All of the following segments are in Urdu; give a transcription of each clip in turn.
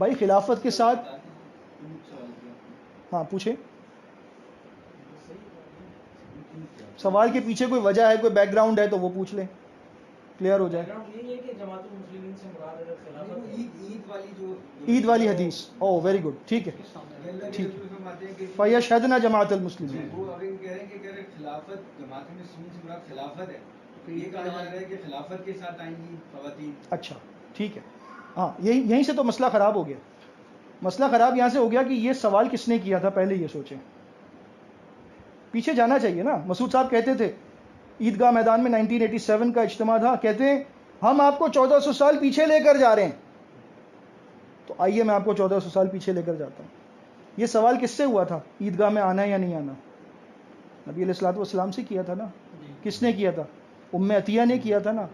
بھائی خلافت کے ساتھ ہاں پوچھیں، سوال کے پیچھے کوئی وجہ ہے، کوئی بیک گراؤنڈ ہے تو وہ پوچھ لیں، کلیئر ہو جائے۔ عید والی حدیث، او ویری گڈ، ٹھیک ہے ٹھیک ہے، فیشہدن جماعت المسلمین۔ خلافت جماعت مسلمین سے مراد خلافت ہے، تو یہ کہا جا رہا ہے کہ خلافت کے ساتھ آئیں گی خواتین۔ اچھا ٹھیک ہے، ہاں یہیں سے تو مسئلہ خراب ہو گیا۔ مسئلہ خراب یہاں سے ہو گیا کہ یہ سوال کس نے کیا تھا، پہلے یہ سوچیں، پیچھے جانا چاہیے نا۔ مسعود صاحب کہتے تھے عیدگاہ میدان میں 1987 کا اجتماع تھا، کہتے ہیں ہم آپ کو 1400 سال پیچھے لے کر جا رہے ہیں۔ تو آئیے میں آپ کو 1400 سال پیچھے لے کر جاتا ہوں۔ یہ سوال کس سے ہوا تھا، عیدگاہ میں آنا ہے یا نہیں آنا؟ نبی علیہ الصلوۃ والسلام سے کیا تھا نا۔ کس نے کیا تھا؟ ام عطیہ نے کیا تھا نا۔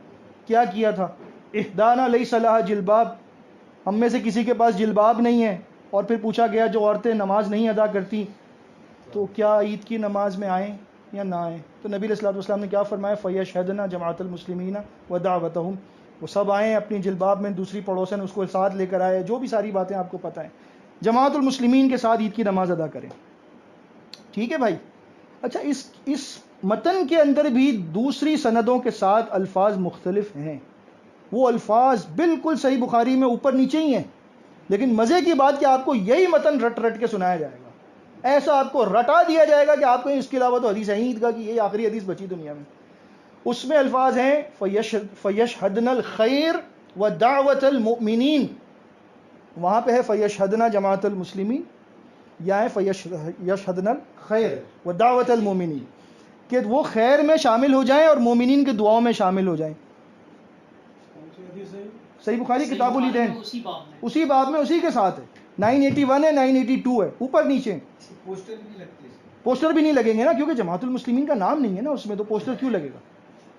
کیا کیا تھا؟ احدانا لیس لہا جلباب، ہم میں سے کسی کے پاس جلباب نہیں ہے، اور پھر پوچھا گیا جو عورتیں نماز نہیں ادا کرتی تو کیا عید کی نماز میں آئیں یا نہ آئیں؟ تو نبی علیہ الصلوۃ والسلام نے کیا فرمایا؟ فیشہدن جماعت المسلمین ودعوتہم، وہ سب آئیں اپنی جلباب میں، دوسری پڑوسن اس کو ساتھ لے کر آئے، جو بھی ساری باتیں آپ کو پتہ ہیں، جماعت المسلمین کے ساتھ عید کی نماز ادا کریں۔ ٹھیک ہے بھائی؟ اچھا اس متن کے اندر بھی دوسری سندوں کے ساتھ الفاظ مختلف ہیں، وہ الفاظ بالکل صحیح بخاری میں اوپر نیچے ہی ہیں، لیکن مزے کی بات کہ آپ کو یہی متن رٹ رٹ کے سنایا جائے گا، ایسا آپ کو رٹا دیا جائے گا کہ آپ کو اس کے علاوہ تو حدیث ہے ہی عیدگاہ کی، یہ آخری حدیث بچی دنیا میں۔ اس میں الفاظ ہیں فیشہدن الخیر ودعوت المؤمنین، وہاں پہ ہے فیشہدن جماعت المسلمین، یا ہے فیشہدن الخیر ودعوت المؤمنین، کہ وہ خیر میں شامل ہو جائیں اور مومنین کے دعاؤں میں شامل ہو جائیں۔ صحیح بخاری کتاب العیدین، اسی باب میں اسی کے ساتھ ہے، 981 ہے 982 ہے، اوپر نیچے۔ پوسٹر بھی نہیں لگتے، پوسٹر بھی نہیں لگیں گے نا، کیونکہ جماعت المسلمین کا نام نہیں ہے نا اس میں، تو پوسٹر کیوں لگے گا؟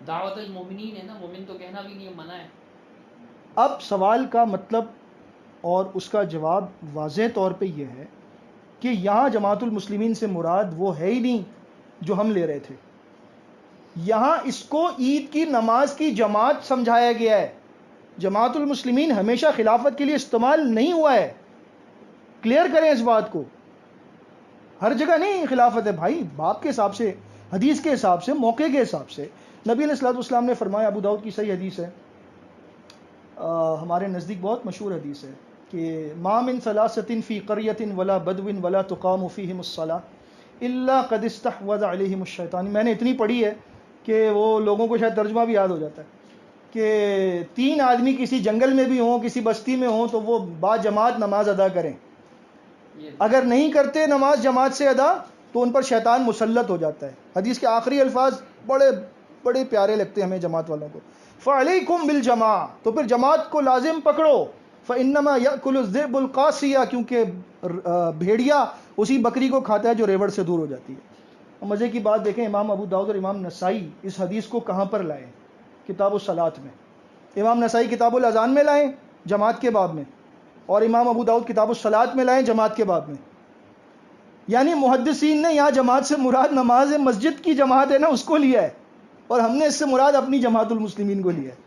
دعوت المومنین ہے نا، مومن تو کہنا بھی نہیں منع ہے۔ اب سوال کا مطلب اور اس کا جواب واضح طور پہ یہ ہے کہ یہاں جماعت المسلمین سے مراد وہ ہے ہی نہیں جو ہم لے رہے تھے، یہاں اس کو عید کی نماز کی جماعت سمجھایا گیا ہے۔ جماعت المسلمین ہمیشہ خلافت کے لیے استعمال نہیں ہوا ہے، کلیئر کریں اس بات کو، ہر جگہ نہیں خلافت ہے بھائی، باب کے حساب سے، حدیث کے حساب سے، موقع کے حساب سے۔ نبی علیہ الصلوۃ والسلام نے فرمایا، ابو داؤد کی صحیح حدیث ہے، ہمارے نزدیک بہت مشہور حدیث ہے، کہ ما من ثلاثۃ فی قریۃ ولا بدو ولا تقام فیہم الصلاۃ الا قد استحوذ علیہم الشیطان۔ میں نے اتنی پڑھی ہے کہ وہ لوگوں کو شاید ترجمہ بھی یاد ہو جاتا ہے، کہ 3 آدمی کسی جنگل میں بھی ہوں، کسی بستی میں ہوں، تو وہ با جماعت نماز ادا کریں، اگر نہیں کرتے نماز جماعت سے ادا تو ان پر شیطان مسلط ہو جاتا ہے۔ حدیث کے آخری الفاظ بڑے بڑے پیارے لگتے ہیں ہمیں جماعت والوں کو، فعلیکم بالجماع، تو پھر جماعت کو لازم پکڑو، فانما یاکل الذئب القاسیہ، کیونکہ بھیڑیا اسی بکری کو کھاتا ہے جو ریوڑ سے دور ہو جاتی ہے۔ مزے کی بات دیکھیں، امام ابو داؤد اور امام نسائی اس حدیث کو کہاں پر لائے؟ کتاب الصلاۃ میں۔ امام نسائی کتاب الاذان میں لائیں جماعت کے باب میں، اور امام ابو داؤد کتاب الصلاۃ میں لائیں جماعت کے باب میں۔ یعنی محدثین نے یہاں جماعت سے مراد نماز مسجد کی جماعت ہے نا اس کو لیا ہے، اور ہم نے اس سے مراد اپنی جماعت المسلمین کو لیا ہے۔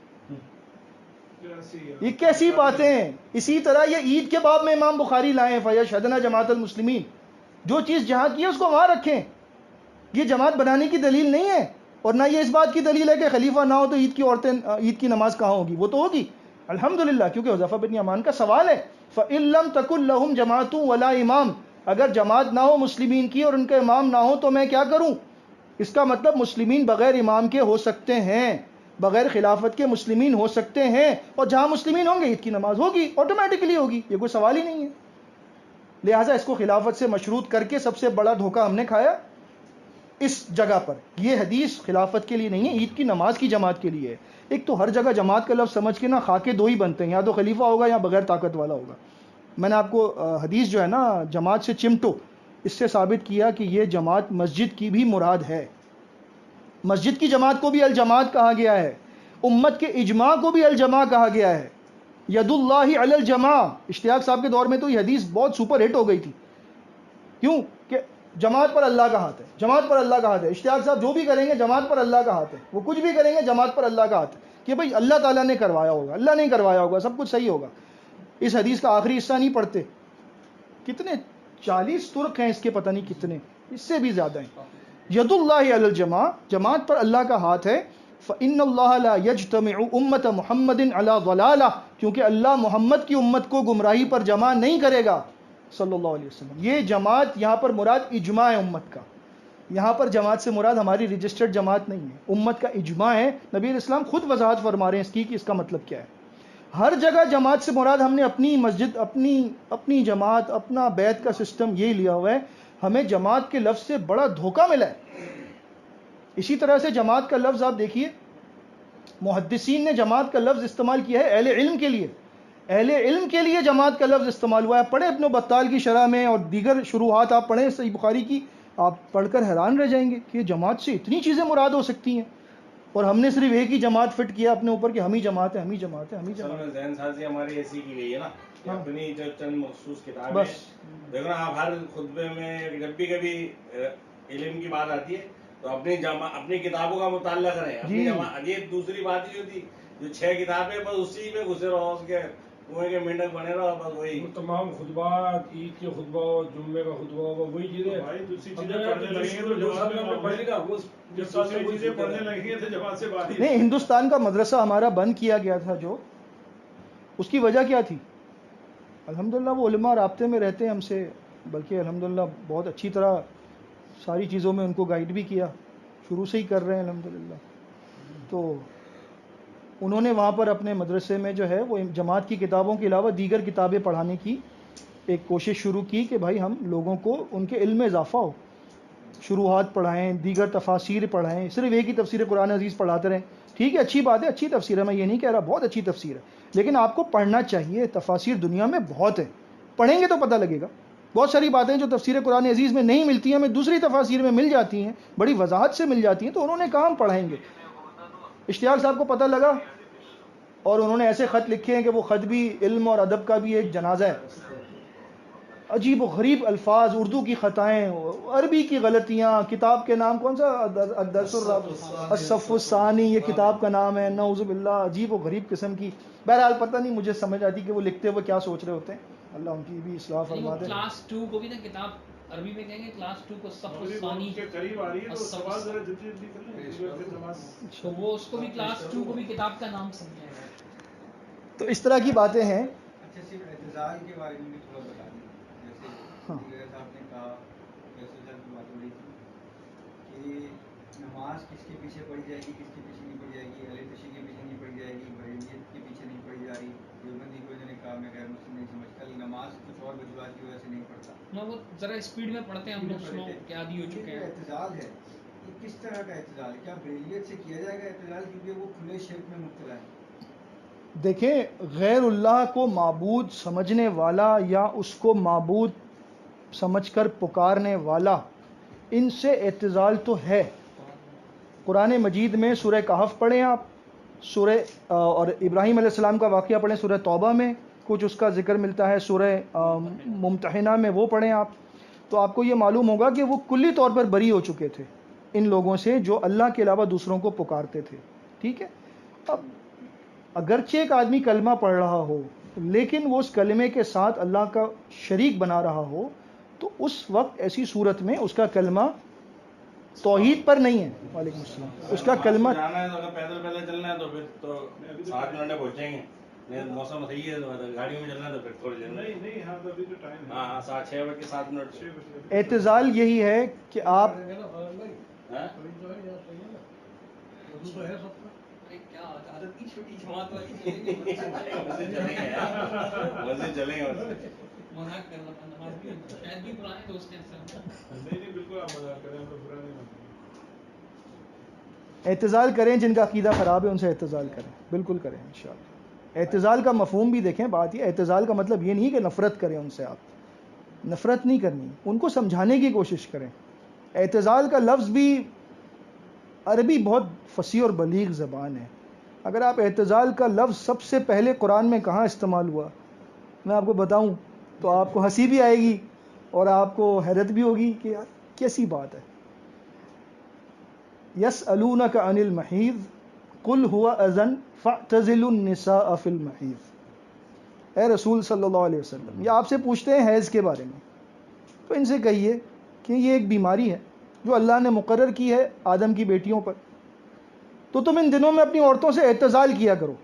یہ کیسی باتیں ہیں؟ اسی طرح یہ عید کے باب میں امام بخاری لائیں فیشہدن جماعت المسلمین، جو چیز جہاں کی ہے اس کو وہاں رکھیں، یہ جماعت بنانے کی دلیل نہیں ہے، اور نہ یہ اس بات کی دلیل ہے کہ خلیفہ نہ ہو تو عید کی عورتیں عید کی نماز کہاں ہوگی، وہ تو ہوگی الحمدللہ، کیونکہ حذیفہ بن یمان کا سوال ہے فَإِن لَّمْ تَكُن لَّهُمْ جَمَاعَةٌ وَلَا امام، اگر جماعت نہ ہو مسلمین کی اور ان کا امام نہ ہو تو میں کیا کروں؟ اس کا مطلب مسلمین بغیر امام کے ہو سکتے ہیں، بغیر خلافت کے مسلمین ہو سکتے ہیں، اور جہاں مسلمین ہوں گے عید کی نماز ہوگی، آٹومیٹکلی ہوگی، یہ کوئی سوال ہی نہیں ہے۔ لہٰذا اس کو خلافت سے مشروط کر کے سب سے بڑا دھوکہ ہم نے کھایا اس جگہ پر۔ یہ حدیث خلافت کے لیے نہیں ہے، عید کی نماز کی جماعت کے لیے ہے۔ ایک تو ہر جگہ جماعت کا لفظ سمجھ کے نا خاکے دو ہی بنتے ہیں، یا تو خلیفہ ہوگا یا بغیر طاقت والا ہوگا۔ میں نے آپ کو حدیث جو ہے نا جماعت سے چمٹو، اس سے ثابت کیا کہ یہ جماعت مسجد کی بھی مراد ہے، مسجد کی جماعت کو بھی الجماعت کہا گیا ہے، امت کے اجماع کو بھی الجماع کہا گیا ہے۔ ید اللہ علی الجماع، اشتیاق صاحب کے دور میں تو یہ حدیث بہت سپر ہٹ ہو گئی تھی، کیوں کہ جماعت پر اللہ کا ہاتھ ہے، جماعت پر اللہ کا ہاتھ ہے، اشتیاق صاحب جو بھی کریں گے جماعت پر اللہ کا ہاتھ ہے، وہ کچھ بھی کریں گے جماعت پر اللہ کا ہاتھ ہے، کہ بھئی اللہ تعالیٰ نے کروایا ہوگا، اللہ نہیں کروایا ہوگا، سب کچھ صحیح ہوگا۔ اس حدیث کا آخری حصہ نہیں پڑھتے. کتنے 40 طرق ہیں اس کے، پتہ نہیں کتنے، اس سے بھی زیادہ ہیں. ید اللہ علی الجماع، جماعت پر اللہ کا ہاتھ ہے. فإن اللہ لا یجتمع امت محمد علی ضلالہ، کیونکہ اللہ محمد کی امت کو گمراہی پر جمع نہیں کرے گا صلی اللہ علیہ وسلم. یہ جماعت یہاں پر مراد اجماع ہے امت کا. یہاں پر جماعت سے مراد ہماری رجسٹرڈ جماعت نہیں ہے، امت کا اجماع ہے. نبی علیہ السلام خود وضاحت فرما رہے ہیں اس کی کہ اس کا مطلب کیا ہے. ہر جگہ جماعت سے مراد ہم نے اپنی مسجد، اپنی جماعت، اپنا بیت کا سسٹم یہی لیا ہوا ہے. ہمیں جماعت کے لفظ سے بڑا دھوکہ ملا ہے. اسی طرح سے جماعت کا لفظ آپ دیکھیے، محدثین نے جماعت کا لفظ استعمال کیا ہے اہل علم کے لیے. اہل علم کے لیے جماعت کا لفظ استعمال ہوا ہے. پڑھیں ابن بطال کی شرح میں اور دیگر شروحات آپ پڑھیں صحیح بخاری کی، آپ پڑھ کر حیران رہ جائیں گے کہ یہ جماعت سے اتنی چیزیں مراد ہو سکتی ہیں. اور ہم نے صرف ایک ہی جماعت فٹ کیا اپنے اوپر کہ ہم ہی جماعت ہے، ہم ہی جماعت ہے، ہم ہی جماعت ہے. ذہن سازی ہماری ایسی کی گئی ہے نا کہ ہاں. اپنی جو چند مخصوص کتابیں، بس دیکھو نا آپ ہر خطبے میں جب بھی کبھی علم کی بات آتی ہے تو اپنی کتابوں کا مطالعہ کریں. اپنی یہ دوسری بات یہ ہوتی جو 6 کتابیں بس اسی میں گھسے رہو، اس کے کنویں کے مینڈک بنے رہو، بس وہی تمام خطبات، عید کے خطبہ ہو، جمعے کا خطبہ ہو، وہی چیزیں دوسری چیزیں پڑھنے لگیں گے تو جماعت میں پڑھنے گا، وہ دوسری چیزیں پڑھنے لگیں گے تو جماعت سے باہر. نہیں، ہندوستان کا مدرسہ ہمارا بند کیا گیا تھا جو، اس کی وجہ کیا تھی؟ الحمدللہ وہ علماء رابطے میں رہتے ہیں ہم سے، بلکہ الحمدللہ بہت اچھی طرح ساری چیزوں میں ان کو گائیڈ بھی کیا، شروع سے ہی کر رہے ہیں الحمدللہ. تو انہوں نے وہاں پر اپنے مدرسے میں جو ہے وہ جماعت کی کتابوں کے علاوہ دیگر کتابیں پڑھانے کی ایک کوشش شروع کی کہ بھائی ہم لوگوں کو ان کے علم میں اضافہ ہو. شروحات پڑھائیں، دیگر تفاسیر پڑھائیں، صرف ایک ہی تفسیر قرآن عزیز پڑھاتے رہیں. ٹھیک ہے، اچھی بات ہے، اچھی تفسیر ہے، میں یہ نہیں کہہ رہا، بہت اچھی تفسیر ہے، لیکن آپ کو پڑھنا چاہیے. تفاسیر دنیا میں بہت ہے، پڑھیں گے تو پتہ لگے گا. بہت ساری باتیں جو تفسیر قرآن عزیز میں نہیں ملتی ہیں ہمیں دوسری تفاسیر میں مل جاتی ہیں، بڑی وضاحت سے مل جاتی ہیں. تو انہوں نے کہا ہم پڑھائیں گے. اشتیاق صاحب کو پتہ لگا اور انہوں نے ایسے خط لکھے ہیں کہ وہ خط بھی علم اور ادب کا بھی ایک جنازہ ہے. عجیب و غریب الفاظ، اردو کی خطائیں، عربی کی غلطیاں. کتاب کے نام کون سا؟ الصف الثانی، یہ کتاب کا نام ہے. نعوذ باللہ، عجیب و غریب قسم کی. بہرحال پتہ نہیں مجھے سمجھ آتی کہ وہ لکھتے ہوئے کیا سوچ رہے ہوتے ہیں. اللہ ان کی بھی اصلاح فرما دے. کلاس 2 کو بھی نا کتاب عربی میں کہیں گے کلاس 2 کو صف الثانی کے قریب آ رہی ہے تو سوال ذرا جلدی جلدی کر لیں. تو وہ اس کو بھی کلاس 2 کو بھی کتاب کا نام سمجھے. تو اس طرح کی باتیں ہیں. اچھا، صرف اعتزال کے بارے میں بھی تھوڑا بتا دیں. جیسے صاحب نے کہا، جیسے کی بات ہو رہی تھی کہ نماز کس کے پیچھے پڑھی جائے گی، کس کے پیچھے نہیں پڑھی جائے گی. اہل تشیع کے پیچھے نہیں پڑھی جائے گی، بریلیت کے پیچھے نہیں پڑھی جا رہی. دیوبندی کو نے کہا میں غیر مسلم نہیں سمجھتا، نماز کچھ اور وجوہات کی وجہ سے نہیں پڑھتا. نہ وہ ذرا اسپیڈ میں پڑھتے ہیں، ہم لوگ سلو کے عادی ہو چکے ہیں. اعتزال ہے، یہ کس طرح کا اعتزال ہے؟ کیا بریلیت سے کیا جائے گا اعتزال؟ کیونکہ وہ کھلے شرک میں مبتلا ہے. دیکھیں، غیر اللہ کو معبود سمجھنے والا یا اس کو معبود سمجھ کر پکارنے والا، ان سے اعتزال تو ہے. قرآن مجید میں سورہ کہف پڑھیں آپ، سورہ اور ابراہیم علیہ السلام کا واقعہ پڑھیں سورہ توبہ میں، کچھ اس کا ذکر ملتا ہے سورہ ممتحنہ میں، وہ پڑھیں آپ. تو آپ کو یہ معلوم ہوگا کہ وہ کلی طور پر بری ہو چکے تھے ان لوگوں سے جو اللہ کے علاوہ دوسروں کو پکارتے تھے. ٹھیک ہے، اب اگرچہ ایک آدمی کلمہ پڑھ رہا ہو لیکن وہ اس کلمے کے ساتھ اللہ کا شریک بنا رہا ہو تو اس وقت ایسی صورت میں اس کا کلمہ توحید پر نہیں ہے. وعلیکم السلام. اس کا کلمہ جانا ہے تو اگر پیدل چلنا ہے تو پھر تو 7 منٹ میں پہنچیں گے. موسم صحیح ہے تو گاڑیوں میں چلنا ہے تو پھر تھوڑی دیر. نہیں ہاں ابھی تو ٹائم ہے. ہاں 6 منٹ. اعتزال یہی ہے کہ آپ چھوٹی جماعت والی چلیں گے. مذاق کر رہا تھا، نماز بھی شاید بھی پرانے دوست ہیں سب. نہیں بالکل آپ مذاق کریں، ہم تو برا نہیں مانتے. اعتزال کریں، جن کا عقیدہ خراب ہے ان سے اعتزال کریں، بالکل کریں انشاءاللہ. اعتزال کا مفہوم بھی دیکھیں. بات یہ اعتزال کا مطلب یہ نہیں کہ نفرت کریں ان سے، آپ نفرت نہیں کرنی، ان کو سمجھانے کی کوشش کریں. اعتزال کا لفظ بھی عربی بہت فصیح اور بلیغ زبان ہے. اگر آپ اعتزال کا لفظ سب سے پہلے قرآن میں کہاں استعمال ہوا میں آپ کو بتاؤں تو آپ کو ہنسی بھی آئے گی اور آپ کو حیرت بھی ہوگی کہ یار کیسی بات ہے. یسألونک عن المحیض قل هو اذن فاعتزلوا النساء فی المحیض. اے رسول صلی اللہ علیہ وسلم، یا آپ سے پوچھتے ہیں حیض کے بارے میں، تو ان سے کہیے کہ یہ ایک بیماری ہے جو اللہ نے مقرر کی ہے آدم کی بیٹیوں پر، تو تم ان دنوں میں اپنی عورتوں سے اعتزال کیا کرو.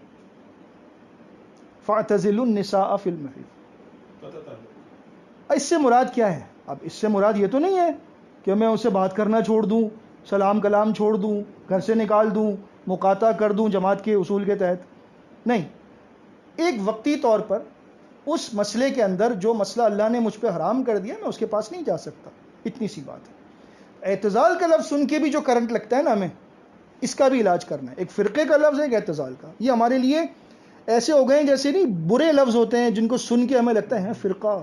فَاعْتَزِلُوا النِّسَاءَ فِي الْمَحِيضِ. اس سے مراد کیا ہے؟ اب اس سے مراد یہ تو نہیں ہے کہ میں اسے بات کرنا چھوڑ دوں، سلام کلام چھوڑ دوں، گھر سے نکال دوں، مقاطع کر دوں جماعت کے اصول کے تحت. نہیں، ایک وقتی طور پر اس مسئلے کے اندر جو مسئلہ اللہ نے مجھ پہ حرام کر دیا میں اس کے پاس نہیں جا سکتا، اتنی سی بات ہے. اعتزال کا لفظ سن کے بھی جو کرنٹ لگتا ہے نا ہمیں، اس کا بھی علاج کرنا ہے. ایک فرقے کا لفظ ہے، ایک اعتزال کا. یہ ہمارے لیے ایسے ہو گئے ہیں جیسے نہیں برے لفظ ہوتے ہیں جن کو سن کے ہمیں لگتا ہے فرقہ،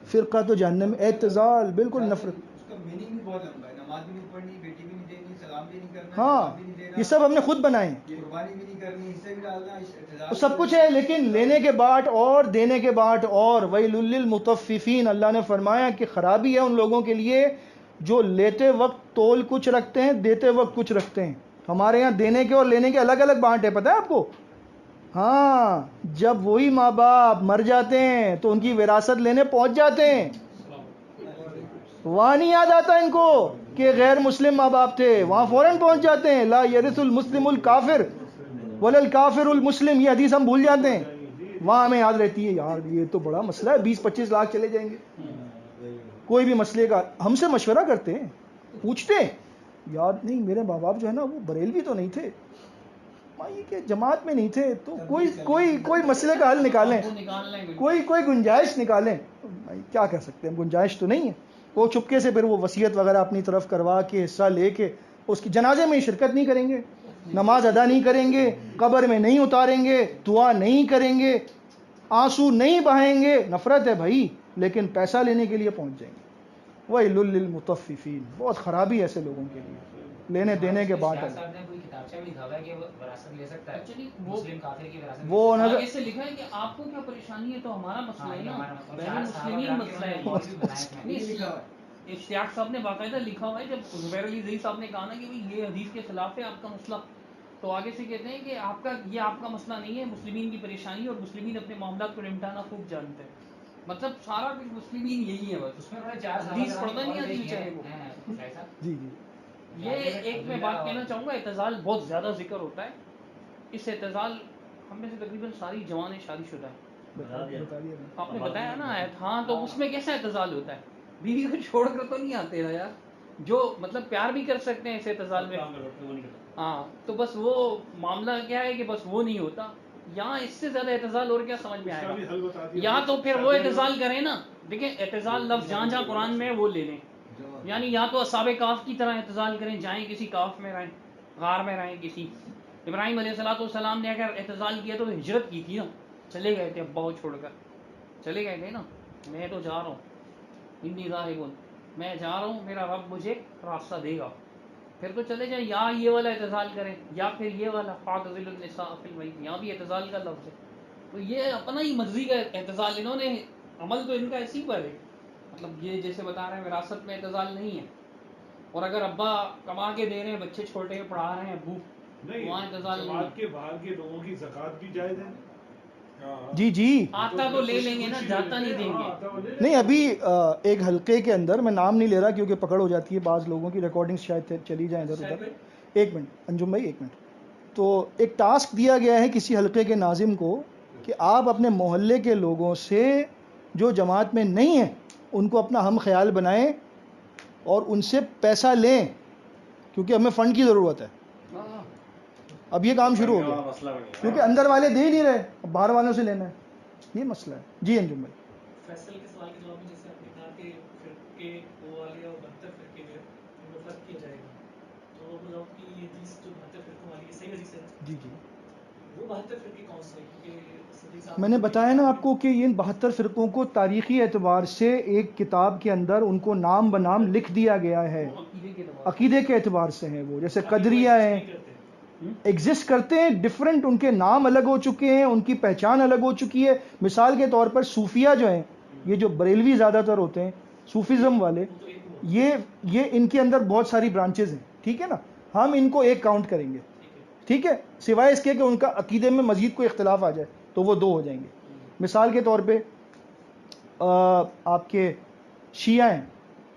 فرقہ تو جہنم. اعتزال بالکل نفرت. اس کا میننگ بھی بہت لمبا ہے. نماز بھی نہیں پڑھنی، بیٹی بھی نہیں دینی، سلام بھی نہیں کرنا، ہاں، جواب بھی نہیں دینا، یہ سب ہم نے خود بنائے ہیں. قربانی بھی نہیں کرنی، حصے بھی ڈالنا، اعتزال وہ سب کچھ ہے، لیکن لینے کے بعد اور دینے کے بعد اور. وَيْلٌ لِّلْمُطَفِّفِينَ، اللہ نے فرمایا کہ خرابی ہے ان لوگوں کے لیے جو لیتے وقت تول کچھ رکھتے ہیں، دیتے وقت کچھ رکھتے ہیں. ہمارے یہاں دینے کے اور لینے کے الگ الگ بانٹ ہے، پتہ ہے آپ کو؟ ہاں، جب وہی ماں باپ مر جاتے ہیں تو ان کی وراثت لینے پہنچ جاتے ہیں، وہاں نہیں یاد آتا ان کو کہ غیر مسلم ماں باپ تھے، وہاں فوراً پہنچ جاتے ہیں. لا یرث المسلم الکافر ولا الکافر المسلم، یہ حدیث ہم بھول جاتے ہیں. وہاں ہمیں یاد رہتی ہے یار یہ تو بڑا مسئلہ ہے، 20-25 لاکھ چلے جائیں گے. کوئی بھی مسئلے کا ہم سے مشورہ کرتے ہیں، پوچھتے ہیں، یاد نہیں میرے ماں باپ جو ہے نا وہ بریلوی تو نہیں تھے، مائی کہ جماعت میں نہیں تھے، تو کوئی مسئلے کا حل نکالیں، کوئی گنجائش نکالیں. کیا کر سکتے ہیں، گنجائش تو نہیں ہے. وہ چپکے سے پھر وہ وصیت وغیرہ اپنی طرف کروا کے حصہ لے کے اس کی جنازے میں شرکت نہیں کریں گے، نماز ادا نہیں کریں گے، قبر میں نہیں اتاریں گے، دعا نہیں کریں گے، آنسو نہیں بہائیں گے. نفرت ہے بھائی، لیکن پیسہ لینے کے لیے پہنچ جائیں گے. وَيْلٌ لِّلْمُطَفِّفِينَ، بہت خرابی ایسے لوگوں کے لیے، لینے دینے کے بعد. صاحب نے کوئی کتابچہ میں لکھا ہوا ہے کہ وہ وراثت لے سکتا ہے، Actually مسلم کافر کی وراثت وہ لے آگے سے لکھا ہے کہ آپ کو کیا پریشانی ہے تو ہمارا مسئلہ ہے نا، بین المسلمین مسئلہ ہے. اشتیاق صاحب نے باقاعدہ لکھا ہوا ہے، جب زبیر علی زئی صاحب نے کہا نا کہ یہ حدیث کے خلاف ہے آپ کا مسئلہ، تو آگے سے کہتے ہیں کہ یہ آپ کا مسئلہ نہیں ہے، مسلمین کی پریشانی ہے، اور مسلمین اپنے معاملات کو نمٹانا خوب جانتے ہیں. مطلب سارا کچھ مسلمین یہی ہے، بس اس میں 4 حدیث پڑھنا نہیں آتی بیچارے کو. جی جی یہ ایک میں بات کہنا چاہوں گا، اعتزال بہت زیادہ ذکر ہوتا ہے. اس اعتزال ہم میں سے تقریباً ساری جوانیں شادی شدہ ہیں. بتا دیے آپ نے بتایا نا ہاں، تو اس میں کیسا اعتزال ہوتا ہے؟ بیوی کو چھوڑ کر تو نہیں آتے نا یار، جو مطلب پیار بھی کر سکتے ہیں اس اعتزال میں. ہاں، تو بس وہ معاملہ کیا ہے کہ بس وہ نہیں ہوتا. یہاں اس سے زیادہ اعتزال اور کیا سمجھ میں آئے گا؟ یا تو پھر وہ اعتزال کریں نا، دیکھیں اعتزال لفظ جہاں جہاں قرآن میں وہ لے لیں، یعنی یا تو اصحاب کہف کی طرح اعتزال کریں، جائیں کسی کہف میں رہیں، غار میں رہیں. کسی ابراہیم علیہ السلام نے اگر اعتزال کیا تو ہجرت کی تھی نا، چلے گئے تھے ابا کو چھوڑ کر، چلے گئے تھے نا، میں تو جا رہا ہوں، انی ذاہب، میں جا رہا ہوں، میرا رب مجھے راستہ دے گا. پھر تو چلے جائیں، یا یہ والا اعتزال کریں یا پھر یہ والا فاعتزلوا النساء فی المحیض، یہاں بھی اعتزال کا لفظ ہے. تو یہ اپنا ہی مرضی کا اعتزال، انہوں نے عمل تو ان کا اسی پر ہے. مطلب یہ جیسے بتا رہے ہیں وراثت میں اعتزال نہیں ہے، اور اگر ابا کما کے دے رہے ہیں، بچے چھوٹے ہیں پڑھا رہے ہیں ابو، وہاں اعتزال نہیں جماعت کے باہر کے لوگوں کی زکوٰۃ بھی جائز ہے. جی آتا تو لے لیں گے نا، جاتا نہیں دیں گے. نہیں، ابھی ایک حلقے کے اندر میں نام نہیں لے رہا کیونکہ پکڑ ہو جاتی ہے، بعض لوگوں کی ریکارڈنگ شاید چلی جائیں ادھر ادھر. ایک منٹ انجم بھائی، ایک منٹ. تو ایک ٹاسک دیا گیا ہے کسی حلقے کے ناظم کو کہ آپ اپنے محلے کے لوگوں سے جو جماعت میں نہیں ہیں ان کو اپنا ہم خیال بنائیں اور ان سے پیسہ لیں، کیونکہ ہمیں فنڈ کی ضرورت ہے. اب یہ کام شروع ہو گیا کیونکہ اندر والے دے ہی نہیں رہے، اب باہر والوں سے لینا ہے، یہ مسئلہ ہے. جی انجم بھائی. فیصل کے سوال کے جواب میں جیسے آپ نے کہا کہ فرقے وہ والے اور 72 فرقے جو ہے ان کو فرق کیا جائے گا، تو بتاؤ کہ یہ حدیث جو 72 فرقوں والی ہے صحیح حدیث ہے؟ جی وہ 72 فرقے کون سے ہیں؟ کیونکہ میں نے بتایا نا آپ کو کہ ان 72 فرقوں کو تاریخی اعتبار سے ایک کتاب کے اندر ان کو نام بنام لکھ دیا گیا ہے، عقیدے کے اعتبار سے ہیں وہ. جیسے قدریہ ہیں، ایگزسٹ کرتے ہیں، ڈفرنٹ، ان کے نام الگ ہو چکے ہیں، ان کی پہچان الگ ہو چکی ہے. مثال کے طور پر صوفیہ جو ہیں، یہ جو بریلوی زیادہ تر ہوتے ہیں صوفیزم والے، یہ ان کے اندر بہت ساری برانچز ہیں، ٹھیک ہے نا، ہم ان کو ایک کاؤنٹ کریں گے، ٹھیک ہے، سوائے اس کے کہ ان کا عقیدے میں مزید کوئی اختلاف آ جائے تو وہ 2 ہو جائیں گے. مثال کے طور پہ آپ کے شیعہ ہیں،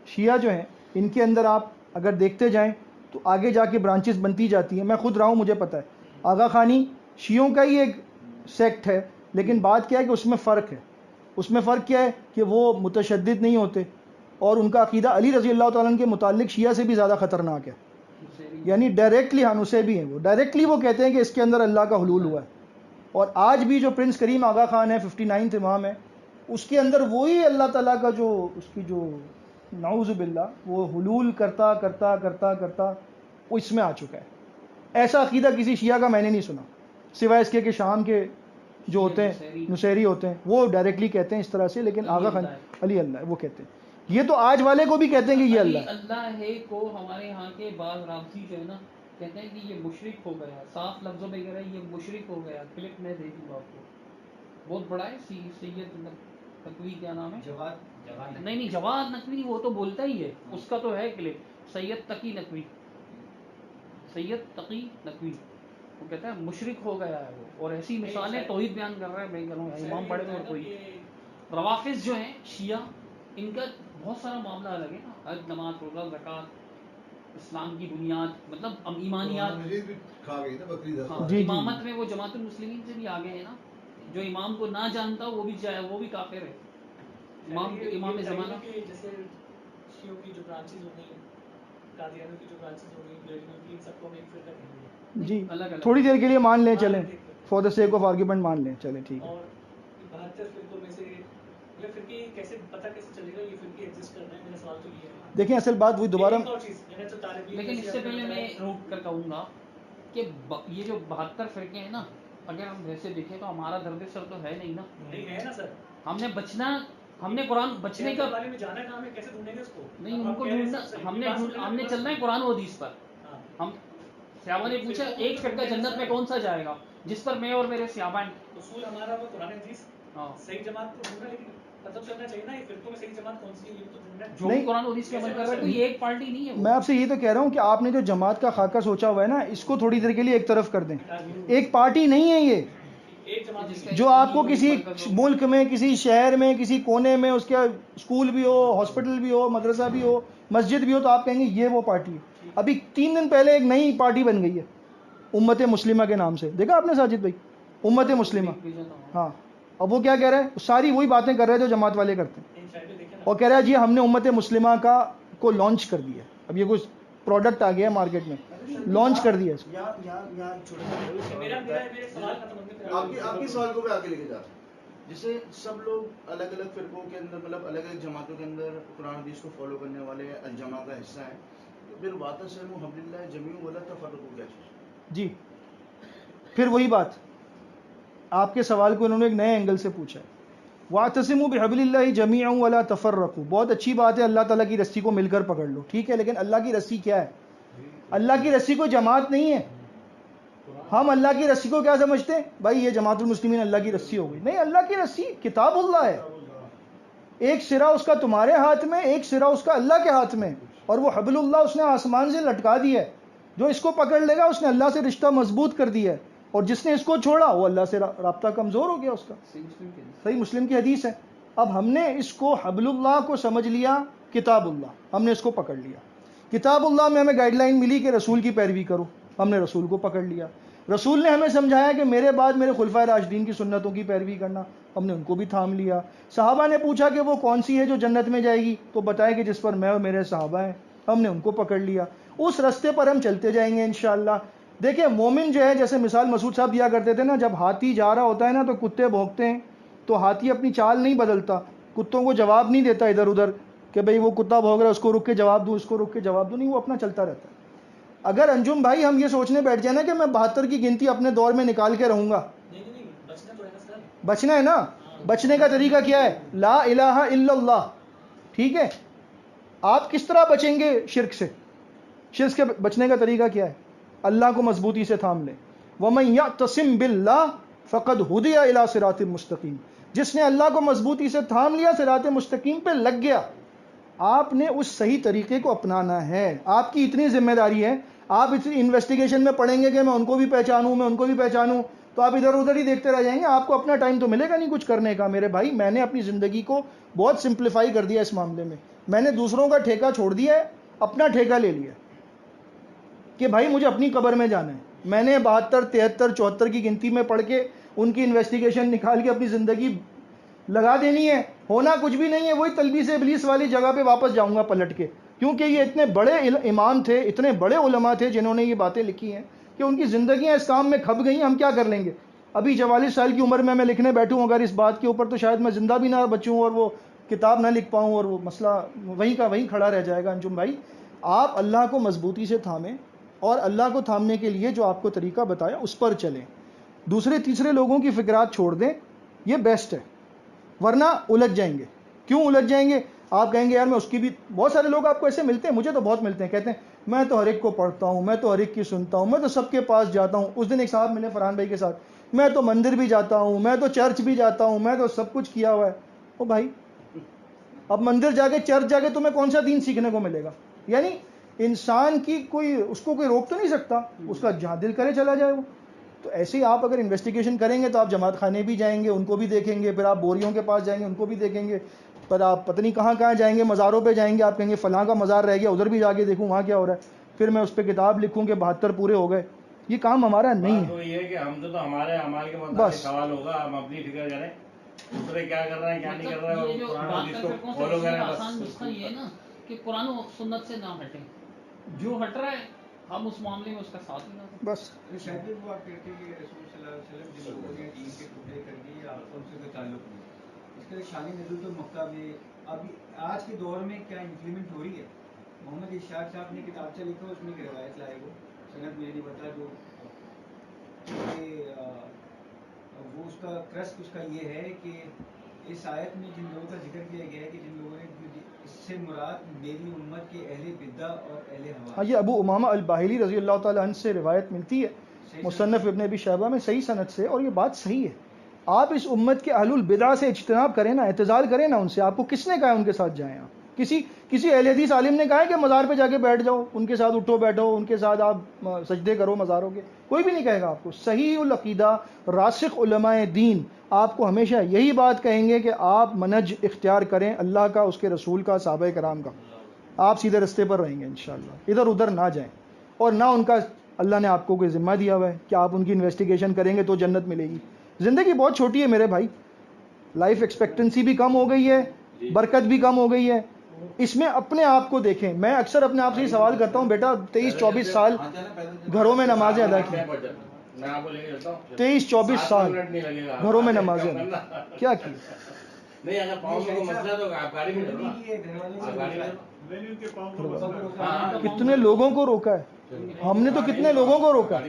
شیعہ جو ہیں ان کے اندر آپ اگر دیکھتے جائیں تو آگے جا کے برانچز بنتی جاتی ہیں. میں خود رہا ہوں، مجھے پتہ ہے. آغا خانی شیعوں کا ہی ایک سیکٹ ہے، لیکن بات کیا ہے کہ اس میں فرق ہے. اس میں فرق کیا ہے کہ وہ متشدد نہیں ہوتے، اور ان کا عقیدہ علی رضی اللہ تعالیٰ عنہ کے متعلق شیعہ سے بھی زیادہ خطرناک ہے. یعنی ڈائریکٹلی ہانوسے بھی ہیں، وہ ڈائریکٹلی وہ کہتے ہیں کہ اس کے اندر اللہ کا حلول ہوا ہے. اور آج بھی جو پرنس کریم آغا خان ہے 59 امام ہے، اس کے اندر وہی اللہ تعالیٰ کا جو اس کی جو نعوذ باللہ وہ حلول کرتا کرتا کرتا کرتا وہ اس میں آ چکا ہے. ایسا عقیدہ کسی شیعہ کا میں نے نہیں سنا، سوائے اس کے شام کے جو ہوتے ہیں نصیری ہوتے ہیں، وہ ڈائریکٹلی کہتے ہیں اس طرح سے. لیکن آغا خان علی اللہ ہے وہ کہتے ہیں. یہ تو آج والے کو بھی کہتے ہیں کہ یہ اللہ ہے کو ہمارے ہاں کے بعض رابطی جو ہے نا کہتے ہیں کہ یہ مشرک ہو گیا، صاف لفظوں میں کہہ رہا ہے یہ مشرک ہو گیا. کلپ میں دے دوں گا آپ کو، بہت بڑا ہے. سید نقوی کیا نام ہے؟ جواد نہیں جواد نقوی وہ تو بولتا ہی ہے، اس کا تو ہے کلپ. سید تقی نقوی، سید تقی نقوی وہ کہتا ہے مشرک ہو گیا ہے وہ. اور ایسی مثالیں توحید بیان کر رہا ہے. میں کہہ رہا ہوں امام پڑھے اور کوئی. روافظ جو ہیں شیعہ، ان کا بہت سارا معاملہ الگ ہے نا، حج نماز روزہ زکوٰۃ اسلام کی بنیاد، مطلب ایمانیات. امامت میں وہ جماعت المسلمین سے بھی آگے ہیں نا. جو امام کو نہ جانتا وہ بھی کافر ہے. امام زمانہ جیسے شیعوں کی جو برانچز ہو گئی، قادیانیوں کی جو برانچز ہو گئی، ان سب کو ہم ایک فرقہ کہیں گے جی الگ الگ. تھوڑی دیر کے لیے مان لیں، چلیں for the sake of argument مان لیں، چلیں ٹھیک ہے. اور 72 فرقوں میں سے یہ فرقے کیسے پتہ کیسے چلے گا یہ فرقے ایگزسٹ کر رہے ہیں؟ میرا سوال تو یہ ہے. دیکھیں اصل بات وہی دوبارہ، لیکن اس سے پہلے میں روک کر کہوں گا کہ یہ جو 72 فرقے ہیں نا، اگر ہم ویسے دیکھیں تو ہمارا درد سر تو ہے نہیں نا. نہیں ہے نا سر. ہم نے بچنا، ہم نے قرآن بچنے کا بارے میں جانا کہاں ہے، کیسے ڈھونڈیں گے اس کو؟ نہیں، ان کو ڈھونڈنا ہم نے چلنا ہے قرآن و حدیث پر. ہم صحابہ نے پوچھا ایک فرقہ جنت میں کون سا جائے گا، جس پر میں اور میرے صحابہ ہیں. اصول ہمارا وہ قرآن حدیث صحیح جماعت کو ڈھونڈنا، لیکن مطلب چلنا چاہیے نا یہ فرقوں میں صحیح جماعت کون سی ہے، یہ تو ڈھونڈنا ہے. جو بھی قرآن حدیث کے عمل کر رہا ہے کوئی ایک پارٹی نہیں ہے. میں آپ سے یہ تو کہہ رہا ہوں کہ آپ نے جو جماعت کا خاکہ سوچا ہوا ہے نا، اس کو تھوڑی دیر کے لیے ایک طرف کر دیں. ایک پارٹی نہیں ہے یہ. جو آپ کو کسی ملک میں، کسی شہر میں، کسی کونے میں اس کا اسکول بھی ہو، ہاسپٹل بھی ہو، مدرسہ بھی ہو، مسجد بھی ہو، تو آپ کہیں گے یہ وہ پارٹی ہے. ابھی 3 دن پہلے ایک نئی پارٹی بن گئی ہے امت مسلمہ کے نام سے، دیکھا آپ نے ساجد بھائی؟ امت مسلمہ. ہاں، اب وہ کیا کہہ رہے ہیں؟ ساری وہی باتیں کر رہے ہیں جو جماعت والے کرتے ہیں، اور کہہ رہا ہے جی ہم نے امت مسلمہ کو لانچ کر دیا. اب یہ کچھ پروڈکٹ آ گیا ہے مارکیٹ میں، لانچ کر دیا اس کو. آپ کی سوال کو بھی آگے لے کے جا رہے ہیں. جیسے سب لوگ الگ الگ فرقوں کے اندر، مطلب الگ الگ جماعتوں کے اندر قرآن حدیث کو فالو کرنے والے الجماع کا حصہ ہیں، تو پھر واعتصموا بحبل اللہ جميعا ولا تفرقوا کیا چیز؟ جی پھر وہی بات، آپ کے سوال کو انہوں نے ایک نئے اینگل سے پوچھا ہے. واعتصموا بحبل اللہ جميعا ولا تفرقوا، بہت اچھی بات ہے، اللہ تعالیٰ کی رسی کو مل کر پکڑ لو، ٹھیک ہے، لیکن اللہ کی رسی کیا ہے؟ اللہ کی رسی کوئی جماعت نہیں ہے. ہم اللہ کی رسی کو کیا سمجھتے ہیں؟ بھائی یہ جماعت المسلمین اللہ کی رسی ہو گئی. نہیں، اللہ کی رسی کتاب اللہ ہے. ایک سرا اس کا تمہارے ہاتھ میں، ایک سرا اس کا اللہ کے ہاتھ میں، اور وہ حبل اللہ اس نے آسمان سے لٹکا دیا ہے. جو اس کو پکڑ لے گا اس نے اللہ سے رشتہ مضبوط کر دیا ہے، اور جس نے اس کو چھوڑا وہ اللہ سے رابطہ کمزور ہو گیا اس کا. صحیح مسلم کی حدیث ہے. اب ہم نے اس کو حبل اللہ کو سمجھ لیا، کتاب اللہ ہم نے اس کو پکڑ لیا. کتاب اللہ میں ہمیں گائیڈ لائن ملی کہ رسول کی پیروی کرو، ہم نے رسول کو پکڑ لیا. رسول نے ہمیں سمجھایا کہ میرے بعد میرے خلفائے راشدین کی سنتوں کی پیروی کرنا، ہم نے ان کو بھی تھام لیا. صحابہ نے پوچھا کہ وہ کون سی ہے جو جنت میں جائے گی، تو بتایا کہ جس پر میں اور میرے صحابہ ہیں، ہم نے ان کو پکڑ لیا. اس رستے پر ہم چلتے جائیں گے انشاءاللہ. دیکھیں مومن جو ہے، جیسے مثال مسعود صاحب دیا کرتے تھے نا، جب ہاتھی جا رہا ہوتا ہے نا تو کتے بھونکتے ہیں، تو ہاتھی اپنی چال نہیں بدلتا، کتوں کو جواب نہیں دیتا ادھر ادھر کہ بھئی وہ کتا بھونک رہا ہے اس کو رک کے جواب دوں، اس کو رک کے جواب دوں، نہیں، وہ اپنا چلتا رہتا ہے. اگر انجم بھائی ہم یہ سوچنے بیٹھ جائیں نا کہ میں 72 کی گنتی اپنے دور میں نکال کے رہوں گا، بچنا ہے نا. بچنے کا طریقہ کیا ہے؟ لا الہ الا اللہ. ٹھیک ہے، آپ کس طرح بچیں گے شرک سے؟ شرک سے بچنے کا طریقہ کیا ہے؟ اللہ کو مضبوطی سے تھام لیں. وَمَن يَعْتَصِم بِاللَّهِ فَقَدْ هُدِيَ إِلَىٰ صِرَاطٍ مُسْتَقِيمٍ. جس نے اللہ کو مضبوطی سے تھام لیا، صراط مستقیم پہ لگ گیا. آپ نے اس صحیح طریقے کو اپنانا ہے. آپ کی اتنی ذمہ داری ہے. آپ اس انویسٹیگیشن میں پڑھیں گے کہ میں ان کو بھی پہچانوں، میں ان کو بھی پہچانوں، تو آپ ادھر ادھر ہی دیکھتے رہ جائیں گے, آپ کو اپنا ٹائم تو ملے گا نہیں کچھ کرنے کا. میرے بھائی, میں نے اپنی زندگی کو بہت سمپلیفائی کر دیا اس معاملے میں. میں نے دوسروں کا ٹھیکہ چھوڑ دیا ہے, اپنا ٹھیکہ لے لیا کہ بھائی مجھے اپنی قبر میں جانا ہے. میں نے 72, 73, 74 کی گنتی میں پڑھ کے ان کی انویسٹیگیشن نکال کے اپنی زندگی لگا دینی ہے. ہونا کچھ بھی نہیں ہے, وہی تلبیس ابلیس والی جگہ پہ واپس جاؤں گا پلٹ کے, کیونکہ یہ اتنے بڑے امام تھے, اتنے بڑے علماء تھے جنہوں نے یہ باتیں لکھی ہیں کہ ان کی زندگیاں اس کام میں کھپ گئی ہیں. ہم کیا کر لیں گے؟ ابھی 44 سال کی عمر میں لکھنے بیٹھوں اگر اس بات کے اوپر, تو شاید میں زندہ بھی نہ بچوں اور وہ کتاب نہ لکھ پاؤں, اور وہ مسئلہ وہیں کا وہیں کھڑا رہ جائے گا. انجم بھائی, آپ اللہ کو مضبوطی سے تھامیں, اور اللہ کو تھامنے کے لیے جو آپ کو طریقہ بتایا اس پر چلیں. دوسرے تیسرے لوگوں کی فکرات چھوڑ دیں, یہ بیسٹ ہے. ورنہ الجھ جائیں گے. کیوں الجھ جائیں گے؟ آپ کہیں گے یار میں اس کی بھی, بہت سارے لوگ آپ کو ایسے ملتے ہیں, مجھے تو بہت ملتے ہیں, کہتے ہیں میں تو ہر ایک کو پڑھتا ہوں, میں تو ہر ایک کی سنتا ہوں, میں تو سب کے پاس جاتا ہوں. اس دن ایک صاحب ملے فرحان بھائی کے ساتھ, میں تو مندر بھی جاتا ہوں, میں تو چرچ بھی جاتا ہوں, میں تو سب کچھ کیا ہوا ہے. او بھائی, اب مندر جا کے چرچ جا کے تمہیں کون سا دین سیکھنے کو ملے گا؟ یعنی انسان کی کوئی, اس کو کوئی روک تو نہیں سکتا, اس کا جہاں دل کرے چلا جائے وہ. تو ایسے ہی آپ اگر انویسٹیگیشن کریں گے تو آپ جماعت خانے بھی جائیں گے, ان کو بھی دیکھیں گے, پھر آپ بوریوں کے پاس جائیں گے, ان کو بھی دیکھیں گے, پھر آپ پتہ نہیں کہاں کہاں جائیں گے, مزاروں پہ جائیں گے, آپ کہیں گے فلاں کا مزار رہ گیا, ادھر بھی جا کے دیکھوں وہاں کیا ہو رہا ہے, پھر میں اس پہ کتاب لکھوں کہ 72 پورے ہو گئے. یہ کام ہمارا نہیں ہے. تو یہ ہے کہ ہم تو ہمارے اعمال کے مطابق سوال ہوگا, ہم اپنی فکر کریں, دوسرے کیا کر رہے ہیں کیا نہیں کر رہے ہیں, یہ جو اور قرآن بات حدیث کر کو فرقوں سے فالو کریں آسان بس. نسخہ یہ ہے نا کہ قرآن و سنت سے نہ ہٹیں, جو ہٹ رہا ہے ہم اس معاملے میں اس کا ساتھ ہی نہ دیں. بس شاید وہ آپ کہتے ہیں کہ رسول صلی اللہ علیہ وسلم جن لوگوں نے دین کے ٹکڑے کر دیے آپ ان سے کوئی تعلق نہیں. اس کا شان نزول تو مکہ میں ابھی آج کے دور میں کیا امپلیمنٹ ہو رہی ہے؟ محمد اشاق صاحب نے کتابچہ لکھا, اس میں ایک روایت لائے, وہ سند مجھے نہیں پتا, جو وہ اس کا کرسٹ اس کا یہ ہے کہ اس آیت میں جن لوگوں کا ذکر کیا گیا ہے کہ جن لوگوں نے, اس سے مراد میری امت کے اہل بدع اور اہل ہوا. یہ ابو امامہ الباہلی رضی اللہ تعالیٰ عنہ سے روایت ملتی ہے, مصنف ابن ابی شیبہ میں, صحیح سند سے, اور یہ بات صحیح ہے. آپ اس امت کے اہل البدع سے اجتناب کریں نا, اعتزال کریں نا ان سے. آپ کو کس نے کہا ہے ان کے ساتھ جائیں؟ آپ کسی اہل حدیث عالم نے کہا ہے کہ مزار پہ جا کے بیٹھ جاؤ, ان کے ساتھ اٹھو بیٹھو, ان کے ساتھ آپ سجدے کرو مزاروں کے؟ کوئی بھی نہیں کہے گا آپ کو. صحیح العقیدہ راسخ علماء دین آپ کو ہمیشہ یہی بات کہیں گے کہ آپ منہج اختیار کریں اللہ کا, اس کے رسول کا, صحابہ کرام کا. آپ سیدھے رستے پر رہیں گے انشاءاللہ, ادھر ادھر نہ جائیں. اور نہ ان کا اللہ نے آپ کو کوئی ذمہ دیا ہوا ہے کہ آپ ان کی انویسٹیگیشن کریں گے تو جنت ملے گی. زندگی بہت چھوٹی ہے میرے بھائی, لائف ایکسپیکٹنسی بھی کم ہو گئی ہے, برکت بھی کم ہو گئی ہے. اس میں اپنے آپ کو دیکھیں. میں اکثر اپنے آپ سے ہی سوال کرتا ہوں, بیٹا 23-24 سال گھروں میں نمازیں ادا کی, 23-24 سال گھروں میں نمازیں ادا کیا کی؟ نہیں, اگر پاؤں کو مسئلہ تو آپ گاڑی میں ڈرو نا. کتنے لوگوں کو روکا ہے ہم نے, تو کتنے لوگوں کو روکا.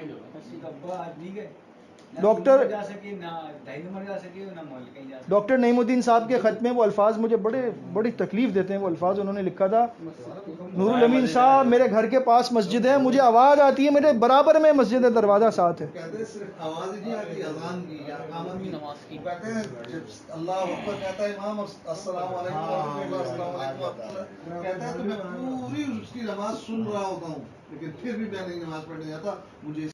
ڈاکٹر نعیم الدین صاحب کے خط میں وہ الفاظ مجھے بڑی تکلیف دیتے ہیں. وہ الفاظ انہوں نے لکھا تھا, نور الامین صاحب میرے گھر کے پاس مسجد ہے, مجھے آواز آتی ہے, میرے برابر میں مسجد ہے, دروازہ ساتھ ہے. صرف آواز ہی نہیں آتی, اذان کی یا اقامت کی, کہتے ہیں اللہ اکبر کہتا ہے امام السلام علیکم ورحمۃ اللہ, السلام علیکم کہتا ہے, تو میں پوری اس کی نماز سن رہا ہوتا ہوں, لیکن پھر بھی میں نہیں نماز پڑھنے جاتا. مجھے اس